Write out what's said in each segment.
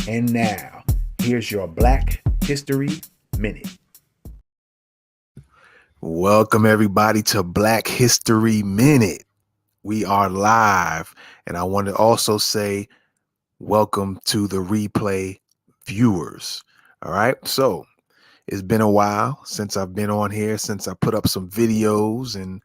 And now, here's your Black History Minute. Welcome, everybody, to Black History Minute. We are live, and I want to also say welcome to the replay viewers. All right, so it's been a while since I've been on here, since I put up some videos, and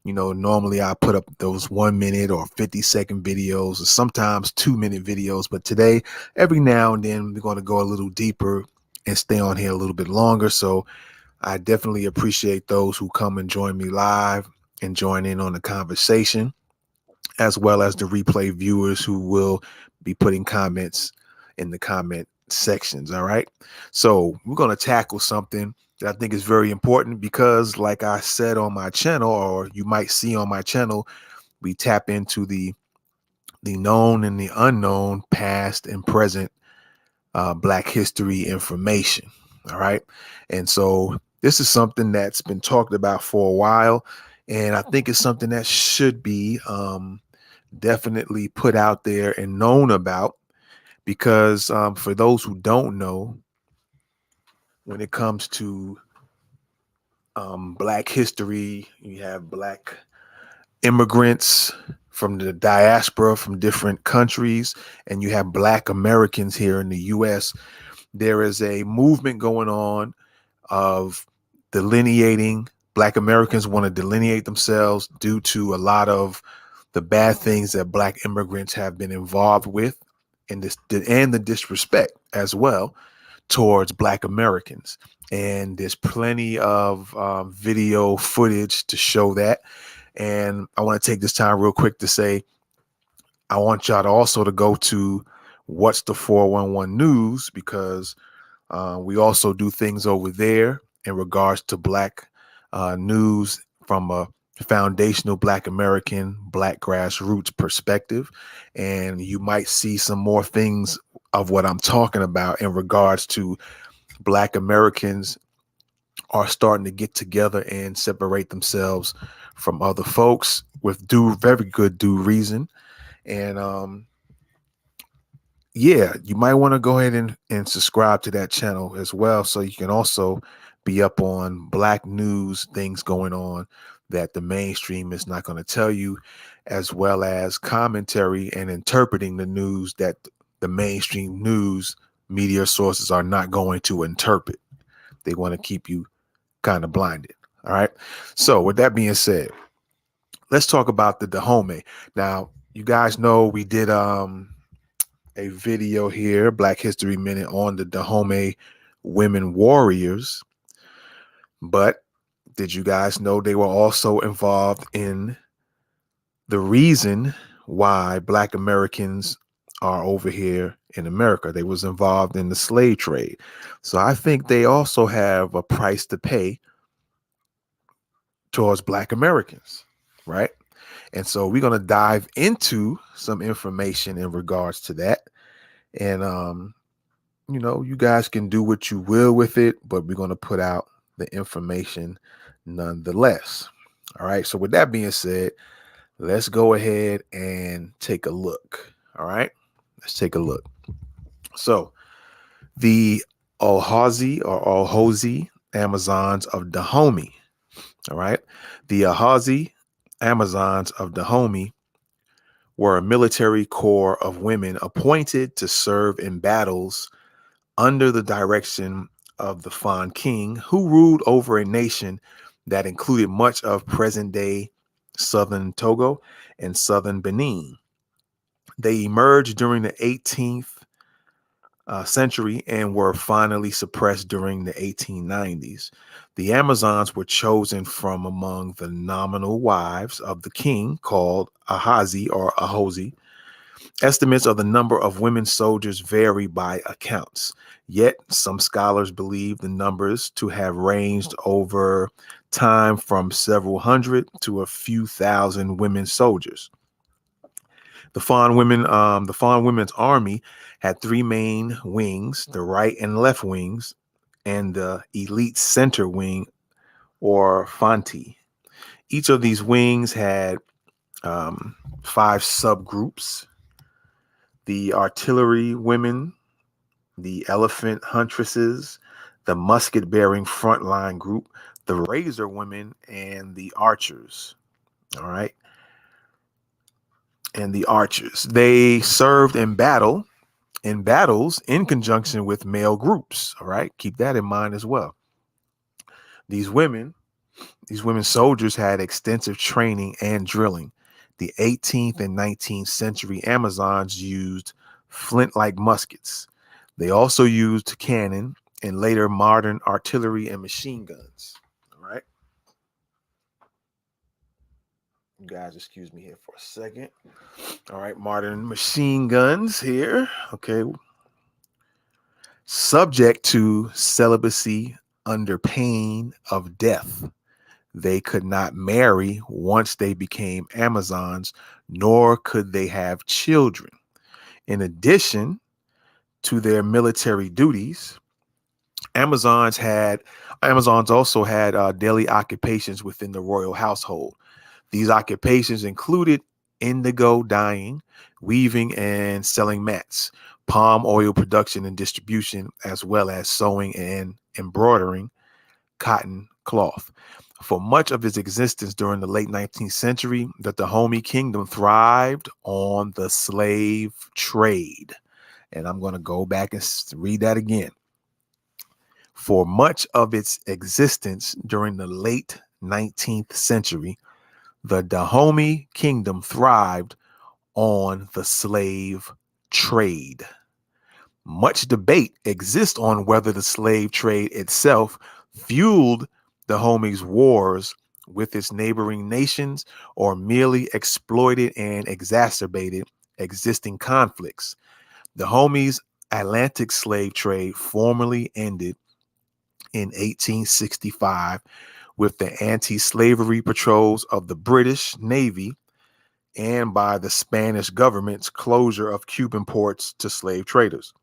normally I put up those 1 minute or 50-second videos, or sometimes 2 minute videos. But today, every now and then, we're going to go a little deeper and stay on here a little bit longer. So I definitely appreciate those who come and join me live and join in on the conversation, as well as the replay viewers who will be putting comments in the comment sections. All right. So we're going to tackle something that I think is very important because, like I said on my channel, or you might see on my channel, we tap into the known and the unknown, past and present Black history information. All right. And so this is something that's been talked about for a while. And I think it's something that should be definitely put out there and known about because for those who don't know, when it comes to Black history, you have Black immigrants from the diaspora from different countries, and you have Black Americans here in the U.S. There is a movement going on of delineating. Black Americans want to delineate themselves due to a lot of the bad things that Black immigrants have been involved with, and the disrespect as well towards Black Americans. And there's plenty of video footage to show that. And I want to take this time real quick to say, I want y'all to also to go to What's the 411 News, because we also do things over there in regards to Black news from a foundational Black American, Black grassroots perspective. And you might see some more things of what I'm talking about in regards to Black Americans are starting to get together and separate themselves from other folks with very good due reason. And yeah, you might want to go ahead and subscribe to that channel as well, so you can also be up on Black news, things going on that the mainstream is not going to tell you, as well as commentary and interpreting the news that the mainstream news media sources are not going to interpret. They want to keep you kind of blinded. All right. So with that being said, let's talk about the Dahomey. Now, you guys know we did a video here, Black History Minute, on the Dahomey women warriors. But did you guys know they were also involved in the reason why Black Americans are over here in America? They was involved in the slave trade. So I think they also have a price to pay towards Black Americans, right? And so we're going to dive into some information in regards to that. And you guys can do what you will with it, but we're going to put out the information nonetheless. All right. So with that being said, let's go ahead and take a look. All right. Let's take a look. So the Alhazi Amazons of Dahomey. All right. The Alhazi Amazons of Dahomey were a military corps of women appointed to serve in battles under the direction of the Fan King, who ruled over a nation that included much of present-day southern Togo and southern Benin. They emerged during the 18th century and were finally suppressed during the 1890s. The Amazons were chosen from among the nominal wives of the king, called Ahazi or Ahozi. Estimates of the number of women soldiers vary by accounts, yet some scholars believe the numbers to have ranged over time from several hundred to a few thousand women soldiers. The Fawn Women's Army had three main wings: the right and left wings, and the elite center wing, or Fanti. Each of these wings had five subgroups. The artillery women the elephant huntresses, the musket bearing frontline group, the razor women, and the archers. All right. And the archers. They served in battles in conjunction with male groups. All right. Keep that in mind as well. These women soldiers had extensive training and drilling. The 18th and 19th century Amazons used flint-like muskets. They also used cannon and later modern artillery and machine guns. All right. You guys, excuse me here for a second. All right, modern machine guns here. Okay. Subject to celibacy under pain of death. They could not marry once they became Amazons, nor could they have children. In addition to their military duties, Amazons also had daily occupations within the royal household. These occupations included indigo dyeing, weaving and selling mats, palm oil production and distribution, as well as sewing and embroidering cotton cloth. For much of its existence during the late 19th century, the Dahomey Kingdom thrived on the slave trade. And I'm going to go back and read that again. For much of its existence during the late 19th century, the Dahomey Kingdom thrived on the slave trade. Much debate exists on whether the slave trade itself fueled the Dahomeys wars with its neighboring nations or merely exploited and exacerbated existing conflicts. The Dahomeys Atlantic slave trade formally ended in 1865 with the anti-slavery patrols of the British Navy and by the Spanish government's closure of Cuban ports to slave traders.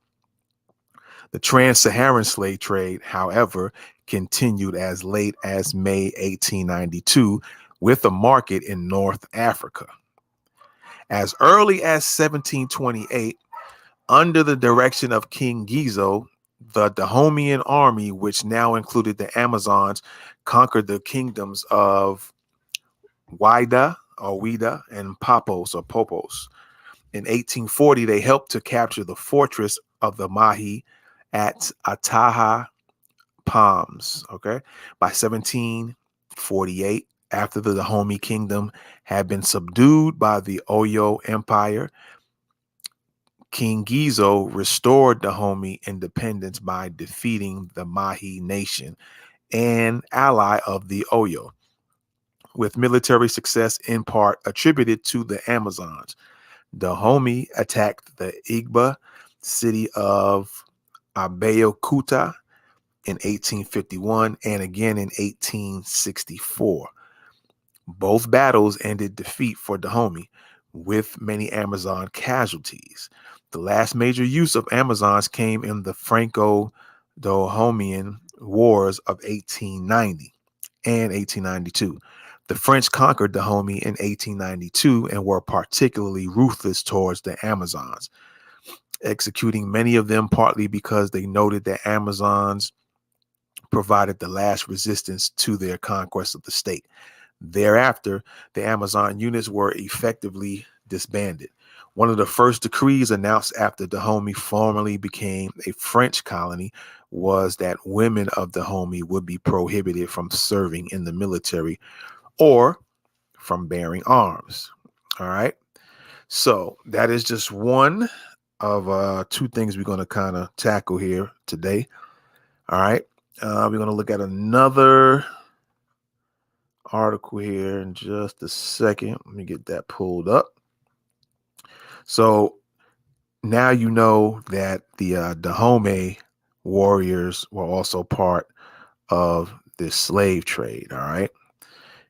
The trans-Saharan slave trade, however, continued as late as May 1892 with a market in North Africa. As early as 1728, under the direction of King Gizo, the Dahomean army, which now included the Amazons, conquered the kingdoms of Ouida and Popos. In 1840, they helped to capture the fortress of the Mahi at Ataha Palms. Okay. By 1748, after the Dahomey Kingdom had been subdued by the Oyo Empire, King Gizo restored Dahomey independence by defeating the Mahi nation, an ally of the Oyo, with military success in part attributed to the Amazons. Dahomey attacked the Igba city of Abeokuta in 1851 and again in 1864. Both battles ended defeat for Dahomey, with many Amazon casualties. The last major use of Amazons came in the Franco-Dahomeyan Wars of 1890 and 1892. The French conquered Dahomey in 1892 and were particularly ruthless towards the Amazons, executing many of them partly because they noted that Amazons provided the last resistance to their conquest of the state. Thereafter, the Amazon units were effectively disbanded. One of the first decrees announced after Dahomey formally became a French colony was that women of Dahomey would be prohibited from serving in the military or from bearing arms. All right. So that is just one of two things we're going to kind of tackle here today. All right. We're going to look at another article here in just a second. Let me get that pulled up. So now you know that the Dahomey warriors were also part of this slave trade. All right.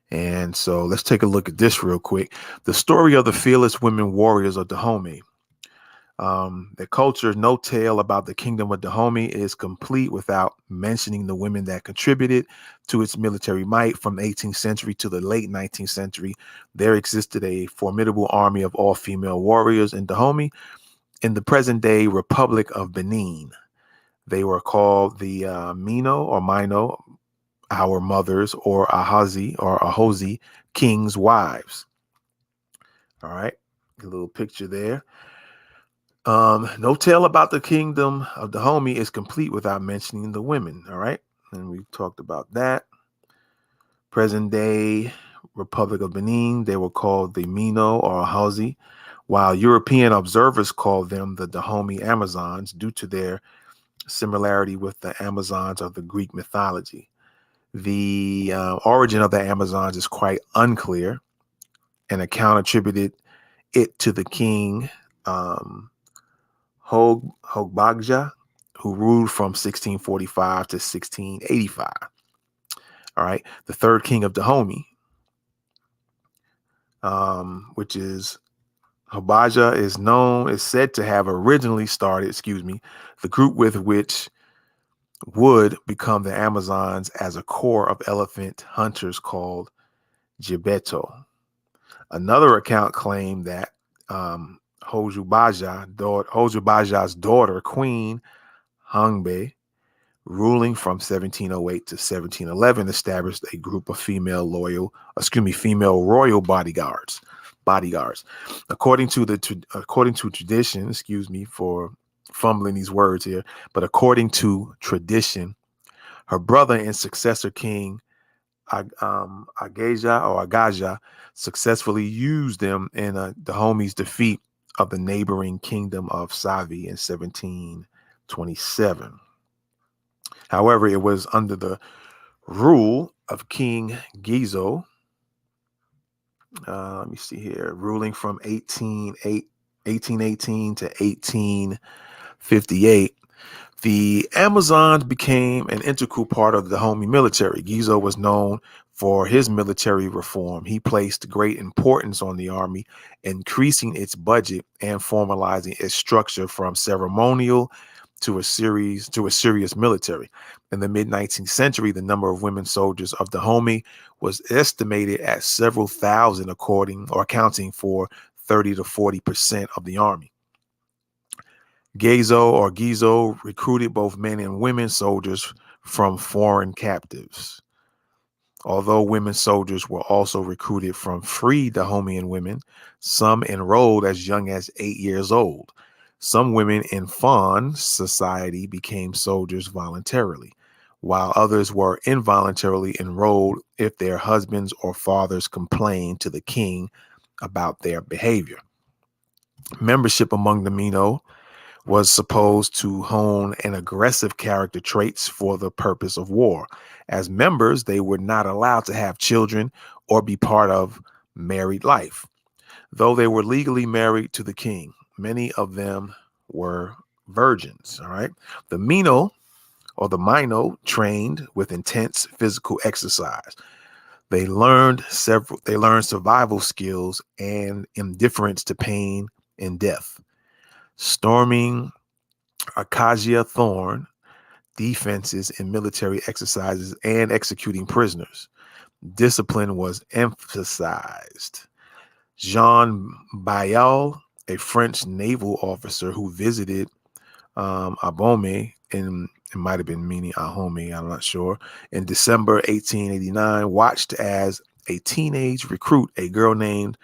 And so let's take a look at this real quick. The story of the fearless women warriors of Dahomey. The culture's no tale about the kingdom of Dahomey is complete without mentioning the women that contributed to its military might. From the 18th century to the late 19th century, there existed a formidable army of all-female warriors in Dahomey, in the present-day Republic of Benin. They were called the Mino or Mino, our mothers, or Ahosi, king's wives. All right, a little picture there. No tale about the kingdom of Dahomey is complete without mentioning the women. All right, and we've talked about that. Present day Republic of Benin, they were called the Mino or Ahosi, while European observers called them the Dahomey Amazons due to their similarity with the Amazons of the Greek mythology. The origin of the Amazons is quite unclear. An account attributed it to the king Hogbagja, who ruled from 1645 to 1685. All right, the third king of Dahomey, which is Hogbagja, is said to have originally started, the group with which would become the Amazons as a corps of elephant hunters called Gibeto. Another account claimed that Hojubaja's daughter, Queen Hangbe, ruling from 1708 to 1711, established a group of female royal bodyguards. According to tradition, excuse me for fumbling these words here, but according to tradition, her brother and successor king Agaja successfully used them in Dahomeys' defeat of the neighboring kingdom of Savi in 1727. However, it was under the rule of King Gizo, let me see here, ruling from 1818 to 1858, the Amazons became an integral part of the Dahomey military. Gizo was known for his military reform. He placed great importance on the army, increasing its budget and formalizing its structure from ceremonial to a serious military. In the mid-19th century, the number of women soldiers of Dahomey was estimated at several thousand, accounting for 30 to 40% of the army. Gizo recruited both men and women soldiers from foreign captives. Although women soldiers were also recruited from free Dahomeyan women, some enrolled as young as 8 years old. Some women in Fon society became soldiers voluntarily, while others were involuntarily enrolled if their husbands or fathers complained to the king about their behavior. Membership among the Mino was supposed to hone an aggressive character traits for the purpose of war. As members, they were not allowed to have children or be part of married life. Though they were legally married to the king, many of them were virgins. All right. The Mino trained with intense physical exercise. They learned survival skills and indifference to pain and death. Storming acacia thorn defenses in military exercises and executing prisoners. Discipline was emphasized. Jean Bayal, a French naval officer who visited Abome, it might have been meaning Ahome, I'm not sure, in December 1889, watched as a teenage recruit, a girl named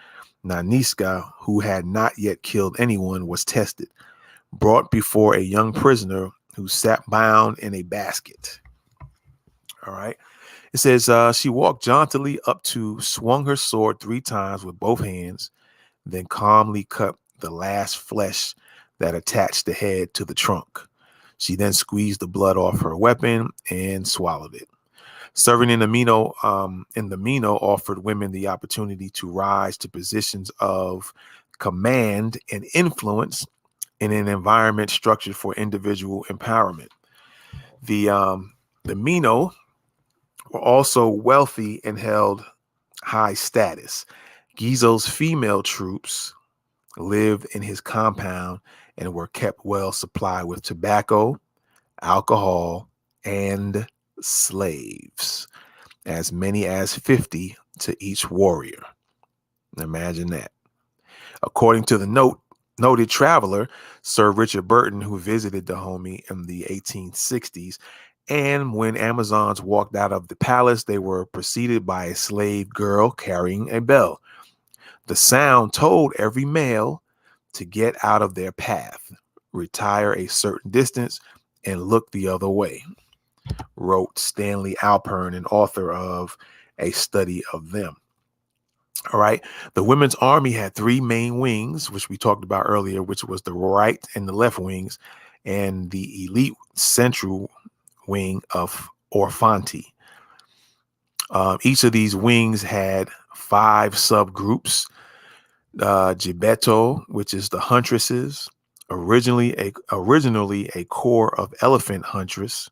Naniska, who had not yet killed anyone, was tested, brought before a young prisoner who sat bound in a basket. All right. It says she walked jauntily up to, swung her sword 3 times with both hands, then calmly cut the last flesh that attached the head to the trunk. She then squeezed the blood off her weapon and swallowed it. Serving in the Mino offered women the opportunity to rise to positions of command and influence in an environment structured for individual empowerment. The Mino were also wealthy and held high status. Gizo's female troops lived in his compound and were kept well supplied with tobacco, alcohol, and slaves, as many as 50 to each warrior. Imagine that. According to the note Noted traveler Sir Richard Burton, who visited Dahomey in the 1860s. And when Amazons walked out of the palace, they were preceded by a slave girl carrying a bell. The sound told every male to get out of their path, retire a certain distance, and look the other way, wrote Stanley Alpern, an author of A Study of Them. All right. The women's army had three main wings, which we talked about earlier, which was the right and the left wings, and the elite central wing of Orfanti. Each of these wings had five subgroups. Gibetto, which is the huntresses, originally a corps of elephant huntress.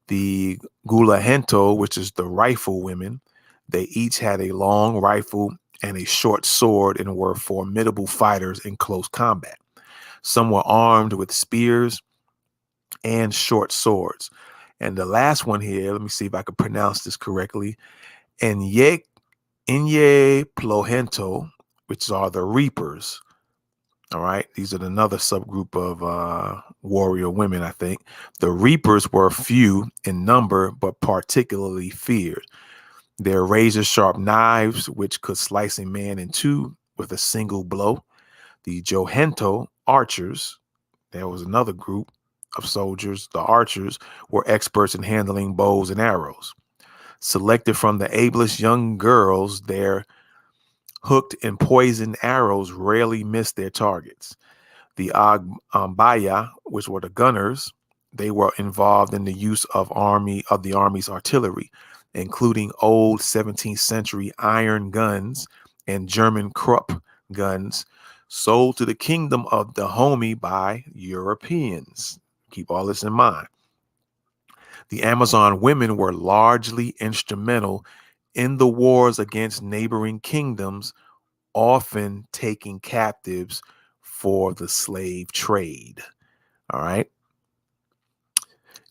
The Gulahento, which is the rifle women. They each had a long rifle and a short sword and were formidable fighters in close combat. Some were armed with spears and short swords. And the last one here, let me see if I can pronounce this correctly. Inye Plohento, which are the reapers. All right. These are another subgroup of warrior women, I think. The reapers were few in number, but particularly feared. Their razor sharp knives, which could slice a man in two with a single blow. The Johento archers, there was another group of soldiers. The archers were experts in handling bows and arrows. Selected from the ablest young girls, their hooked and poisoned arrows rarely missed their targets. The Agbaya, which were the gunners, they were involved in the use of the army's artillery, including old 17th century iron guns and German Krupp guns sold to the kingdom of Dahomey by Europeans. Keep all this in mind. The Amazon women were largely instrumental in the wars against neighboring kingdoms, often taking captives for the slave trade. All right.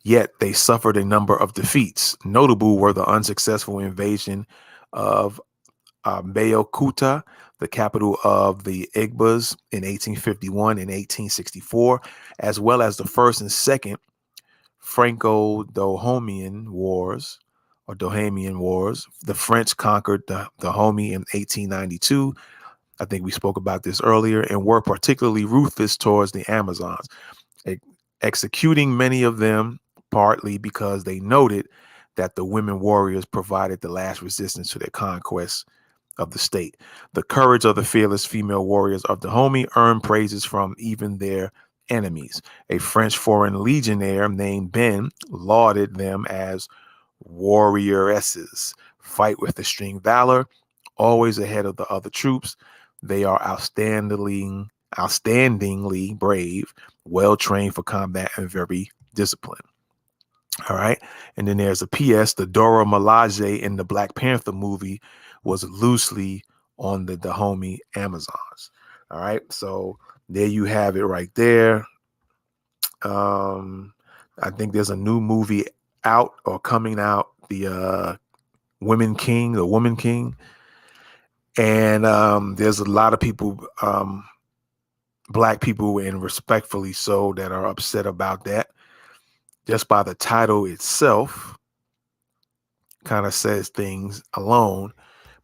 Yet they suffered a number of defeats. Notable were the unsuccessful invasion of Beokuta, the capital of the Igbas, in 1851 and 1864, as well as the first and second Franco-Dahomeyan Wars, or Dahomeyan Wars. The French conquered Dahomey in 1892. I think we spoke about this earlier, and were particularly ruthless towards the Amazons, executing many of them partly because they noted that the women warriors provided the last resistance to their conquest of the state. The courage of the fearless female warriors of Dahomey earned praises from even their enemies. A French foreign legionnaire named Ben lauded them as warrioresses, fight with extreme valor, always ahead of the other troops. They are outstandingly brave, well trained for combat, and very disciplined. All right. And then there's a PS. The Dora Milaje in the Black Panther movie was loosely on the Dahomey Amazons. All right. So there you have it right there. I think there's a new movie out or coming out, the Woman King. And there's a lot of people, Black people, and respectfully so, that are upset about that. Just by the title itself kind of says things alone,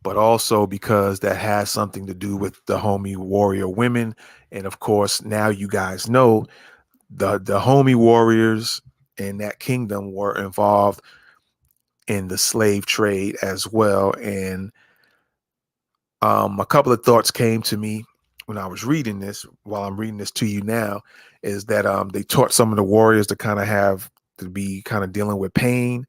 but also because that has something to do with the Dahomeys Warrior women. And of course, now you guys know the Dahomeys Warriors in that kingdom were involved in the slave trade as well. And a couple of thoughts came to me when I was reading this, while I'm reading this to you now, is that they taught some of the warriors to be kind of dealing with pain,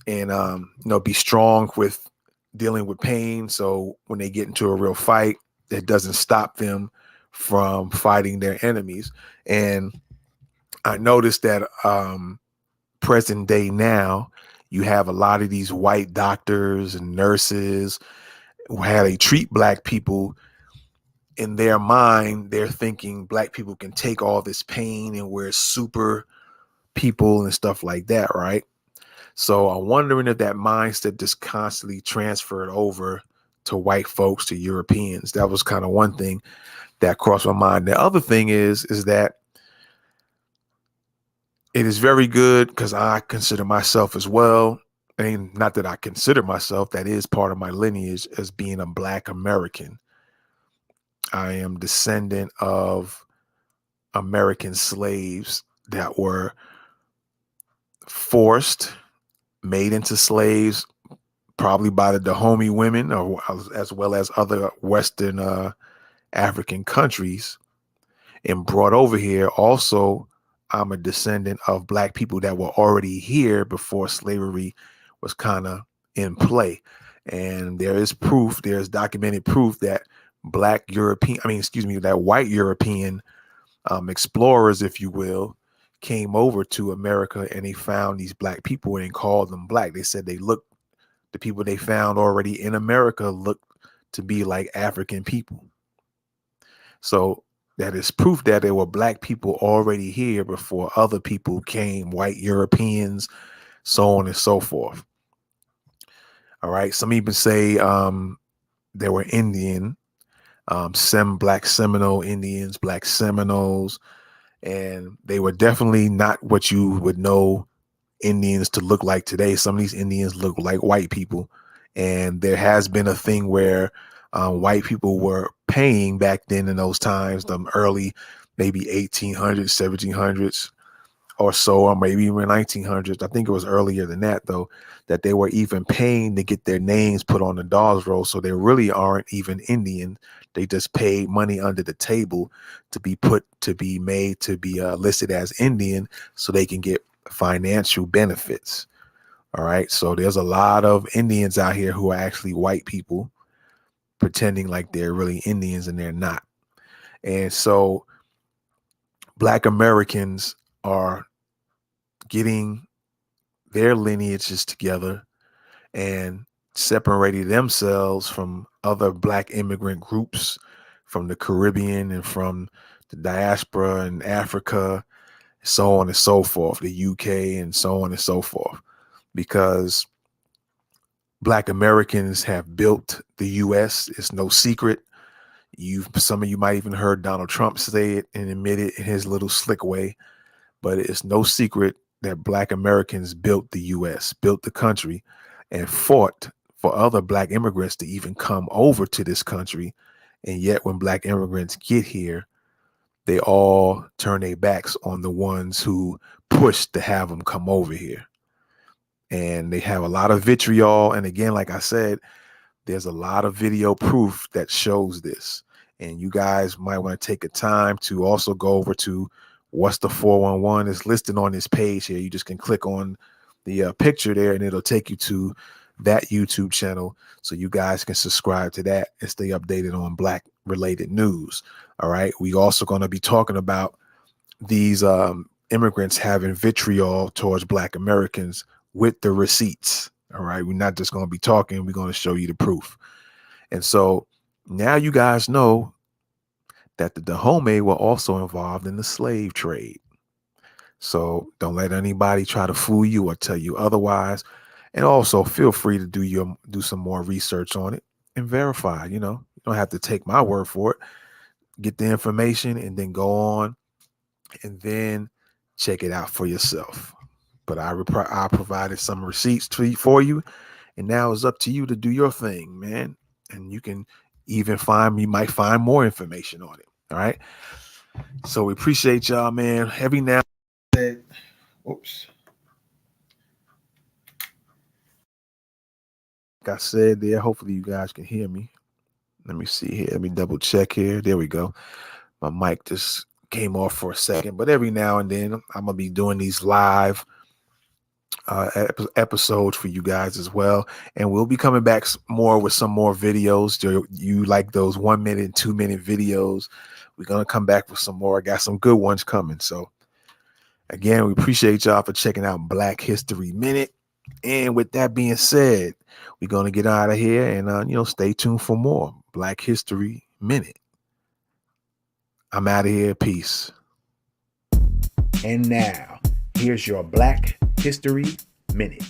and be strong with dealing with pain. So when they get into a real fight, it doesn't stop them from fighting their enemies. And I noticed that present day now, you have a lot of these white doctors and nurses how they treat Black people. In their mind, they're thinking Black people can take all this pain and we're super people and stuff like that, right? So I'm wondering if that mindset just constantly transferred over to white folks, to Europeans. That was kind of one thing. that crossed my mind. The other thing is that it is very good because I consider myself as well, and not that I consider myself, that is part of my lineage as being a Black American. I am descendant of American slaves that were forced, made into slaves, probably by the Dahomey women, or as well as other Western African countries, and brought over here. Also, I'm a descendant of Black people that were already here before slavery was kind of in play. And there is proof, there's documented proof that that white European explorers, if you will, came over to America and they found these Black people and called them Black. They said the people they found already in America looked to be like African people. So that is proof that there were Black people already here before other people came, white Europeans, so on and so forth. All right. Some even say they were Indian, some Black Seminole Indians, Black Seminoles, and they were definitely not what you would know Indians to look like today. Some of these Indians look like white people. And there has been a thing where white people were paying back then in those times, the early, maybe 1800s, 1700s or so, or maybe even 1900s. I think it was earlier than that, though, that they were even paying to get their names put on the dolls roll. So they really aren't even Indian. They just paid money under the table to be listed as Indian so they can get financial benefits. All right. So there's a lot of Indians out here who are actually white people pretending like they're really Indians and they're not. And so Black Americans are getting their lineages together and separating themselves from other Black immigrant groups from the Caribbean and from the diaspora in Africa, so on and so forth, the UK and so on and so forth, because Black Americans have built the US. It's no secret. Some of you might even heard Donald Trump say it and admit it in his little slick way, but it's no secret that Black Americans built the US, built the country, and fought for other Black immigrants to even come over to this country. And yet when Black immigrants get here, they all turn their backs on the ones who pushed to have them come over here. And they have a lot of vitriol. And again, like I said, there's a lot of video proof that shows this. And you guys might want to take a time to also go over to What's the 411. It's listed on this page here. You just can click on the picture there and it'll take you to that YouTube channel so you guys can subscribe to that and stay updated on Black related news. All right. We also going to be talking about these immigrants having vitriol towards Black Americans with the receipts. All right. We're not just going to be talking. We're going to show you the proof. And so now you guys know that the Dahomey were also involved in the slave trade. So don't let anybody try to fool you or tell you otherwise. And also feel free to do some more research on it and verify. You don't have to take my word for it. Get the information and then go on and then check it out for yourself. But I provided some receipts for you, and now it's up to you to do your thing, man. And you can even you might find more information on it. All right. So we appreciate y'all, man. Every now and then, oops. Like I said there, hopefully you guys can hear me. Let me see here. Let me double check here. There we go. My mic just came off for a second, but every now and then I'm gonna be doing these live episodes for you guys as well, and we'll be coming back more with some more videos. You like those 1 minute and 2 minute videos? We're gonna come back with some more. I got some good ones coming. So again, we appreciate y'all for checking out Black History Minute. And with that being said, we're gonna get out of here and stay tuned for more Black History Minute. I'm out of here. Peace. And now, here's your Black History Minute.